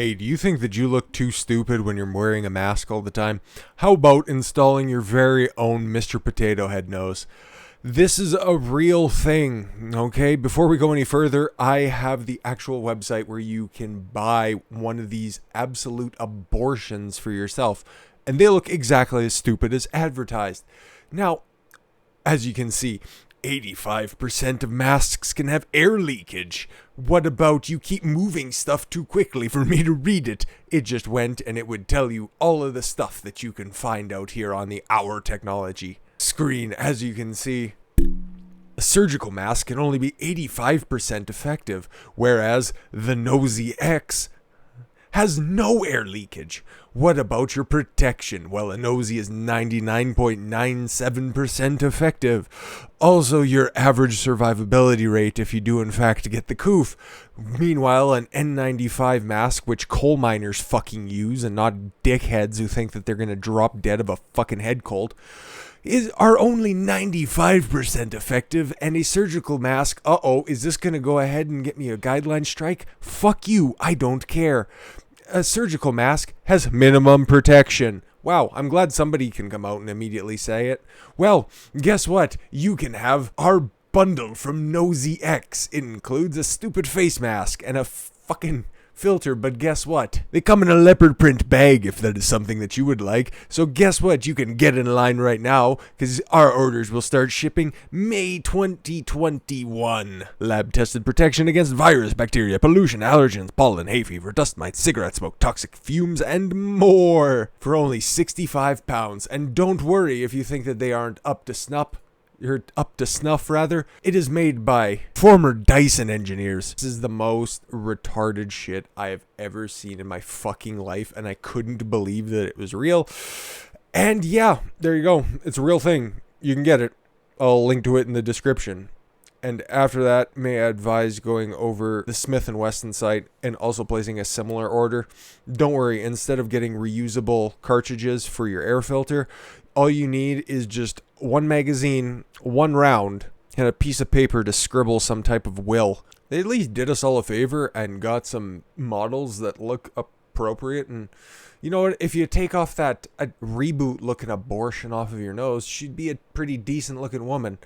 Hey, do you think that you look too stupid when you're wearing a mask all the time? How about installing your very own Mr. Potato Head nose? This is a real thing, okay? Before we go any further, I have the actual website where you can buy one of these absolute abortions for yourself, and they look exactly as stupid as advertised. Now, as you can see, 85% of masks can have air leakage. What about you keep moving stuff too quickly for me to read it? It just went and it would tell you all of the stuff that you can find out here on the Our Technology screen. As you can see, a surgical mask can only be 85% effective, whereas the Nosy X has no air leakage. What about your protection? Well, a Nosy is 99.97% effective. Also, your average survivability rate if you do in fact get the coof. Meanwhile, an N95 mask, which coal miners fucking use and not dickheads who think that they're gonna drop dead of a fucking head cold, are only 95% effective, and a surgical mask, is this gonna go ahead and get me a guideline strike? Fuck you, I don't care. A surgical mask has minimum protection. Wow, I'm glad somebody can come out and immediately say it. Well, guess what? You can have our bundle from Nosy X. It includes a stupid face mask and a fucking filter, but guess what? They come in a leopard print bag if that is something that you would like. So guess what? You can get in line right now because our orders will start shipping May 2021. Lab tested protection against virus, bacteria, pollution, allergens, pollen, hay fever, dust mites, cigarette smoke, toxic fumes, and more for only £65. And don't worry if you think that they aren't up to snuff. You're up to snuff, rather. It is made by former Dyson Engineers. This is the most retarded shit I have ever seen in my fucking life, and I couldn't believe that it was real. And yeah, there you go. It's a real thing. You can get it. I'll link to it in the description. And after that, may I advise going over the Smith & Wesson site and also placing a similar order. Don't worry, instead of getting reusable cartridges for your air filter, all you need is just one magazine, one round, and a piece of paper to scribble some type of will. They at least did us all a favor and got some models that look appropriate. And you know what? If you take off that reboot looking abortion off of your nose, she'd be a pretty decent looking woman.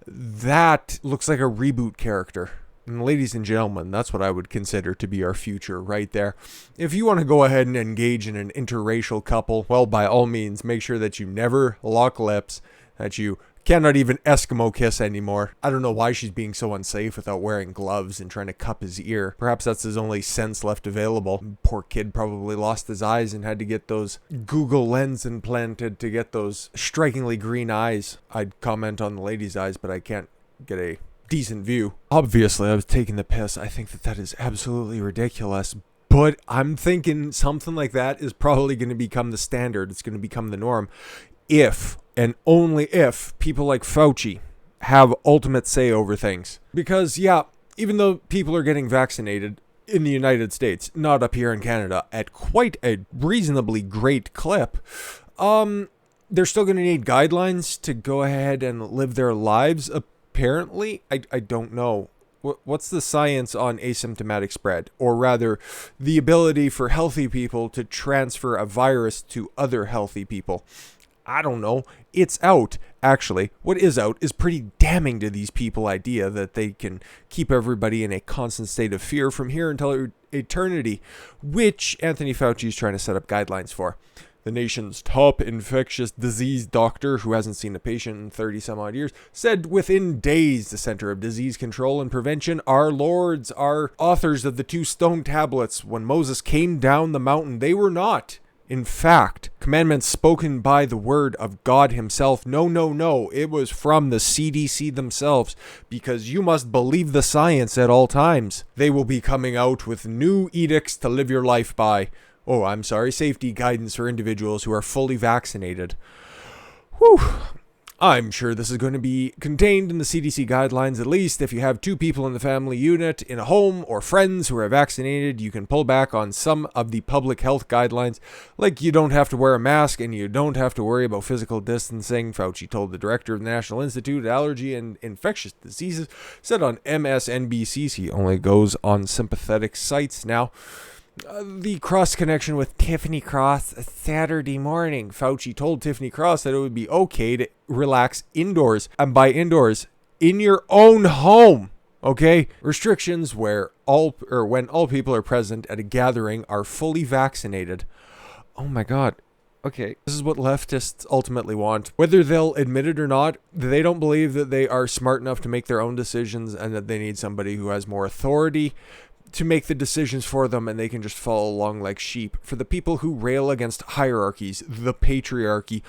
That looks like a reboot character. And ladies and gentlemen, that's what I would consider to be our future right there. If you want to go ahead and engage in an interracial couple, well, by all means, make sure that you never lock lips, that you cannot even Eskimo kiss anymore. I don't know why she's being so unsafe without wearing gloves and trying to cup his ear. Perhaps that's his only sense left available. Poor kid probably lost his eyes and had to get those Google lens implanted to get those strikingly green eyes. I'd comment on the lady's eyes, but I can't get a decent view. Obviously, I was taking the piss. I think that is absolutely ridiculous. But I'm thinking something like that is probably going to become the standard. It's going to become the norm. If and only if people like Fauci have ultimate say over things. Because, yeah, even though people are getting vaccinated in the United States, not up here in Canada, at quite a reasonably great clip, they're still going to need guidelines to go ahead and live their lives. Apparently, I don't know. What's the science on asymptomatic spread? Or rather, the ability for healthy people to transfer a virus to other healthy people. I don't know. It's out. Actually, what is out is pretty damning to these people idea that they can keep everybody in a constant state of fear from here until eternity, which Anthony Fauci is trying to set up guidelines for. The nation's top infectious disease doctor, who hasn't seen a patient in 30 some odd years, said within days the Center of Disease Control and Prevention, our lords, are authors of the 2 stone tablets. When Moses came down the mountain, they were not. In fact, commandments spoken by the word of God himself. No. It was from the CDC themselves, because you must believe the science at all times. They will be coming out with new edicts to live your life by. Safety guidance for individuals who are fully vaccinated. Whew. I'm sure this is going to be contained in the CDC guidelines. At least if you have 2 people in the family unit in a home or friends who are vaccinated, you can pull back on some of the public health guidelines, like you don't have to wear a mask and you don't have to worry about physical distancing. Fauci told the director of the National Institute of Allergy and Infectious Diseases, said on MSNBC. He only goes on sympathetic sites now. The cross connection with Tiffany Cross Saturday morning. Fauci told Tiffany Cross that it would be okay to relax indoors. And by indoors, in your own home. Okay? Restrictions when all people are present at a gathering are fully vaccinated. Oh my God. Okay, this is what leftists ultimately want. Whether they'll admit it or not, they don't believe that they are smart enough to make their own decisions and that they need somebody who has more authority to make the decisions for them, and they can just follow along like sheep. For the people who rail against hierarchies, the patriarchy,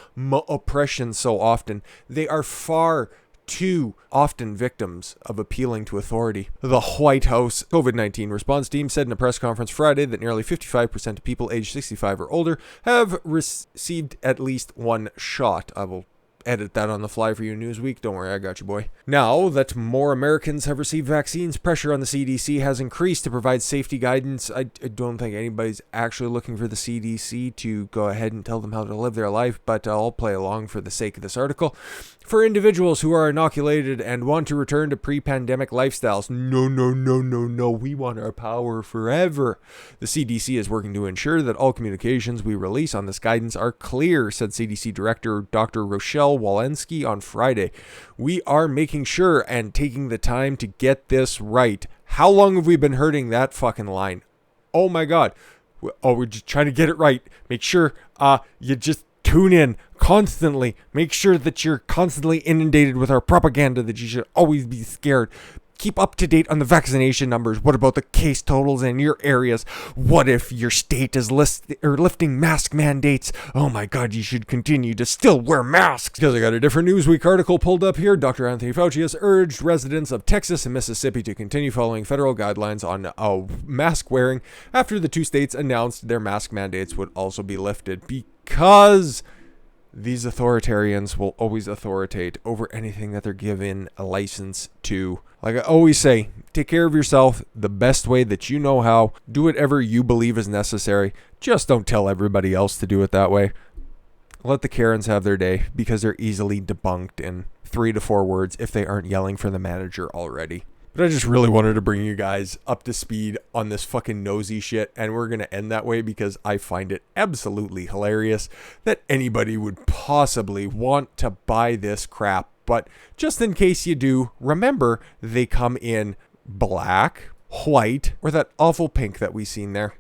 oppression so often, they are far too often victims of appealing to authority. The White House COVID-19 response team said in a press conference Friday that nearly 55% of people aged 65 or older have received at least one shot. I will edit that on the fly for you, Newsweek. Don't worry, I got you, boy. Now that more Americans have received vaccines, pressure on the CDC has increased to provide safety guidance. I don't think anybody's actually looking for the CDC to go ahead and tell them how to live their life, but I'll play along for the sake of this article. For individuals who are inoculated and want to return to pre-pandemic lifestyles, no, we want our power forever. The CDC is working to ensure that all communications we release on this guidance are clear, said CDC Director Dr. Rochelle Walensky on Friday. We are making sure and taking the time to get this right. How long have we been hurting that fucking line? Oh my God. Oh, we're just trying to get it right. Make sure you just tune in constantly. Make sure that you're constantly inundated with our propaganda, that you should always be scared. Keep up to date on the vaccination numbers. What about the case totals in your areas? What if your state is lifting mask mandates? Oh my God, you should continue to still wear masks. Because I got a different Newsweek article pulled up here. Dr. Anthony Fauci has urged residents of Texas and Mississippi to continue following federal guidelines on mask wearing after the two states announced their mask mandates would also be lifted, because these authoritarians will always authoritate over anything that they're given a license to. Like I always say, take care of yourself the best way that you know how. Do whatever you believe is necessary. Just don't tell everybody else to do it that way. Let the Karens have their day, because they're easily debunked in 3 to 4 words if they aren't yelling for the manager already. But I just really wanted to bring you guys up to speed on this fucking Nosy shit, and we're going to end that way because I find it absolutely hilarious that anybody would possibly want to buy this crap. But just in case you do, remember they come in black, white, or that awful pink that we've seen there.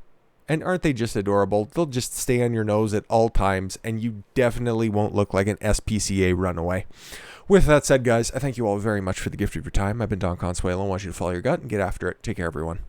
And aren't they just adorable? They'll just stay on your nose at all times, and you definitely won't look like an SPCA runaway. With that said, guys, I thank you all very much for the gift of your time. I've been Don Consuelo. I want you to follow your gut and get after it. Take care, everyone.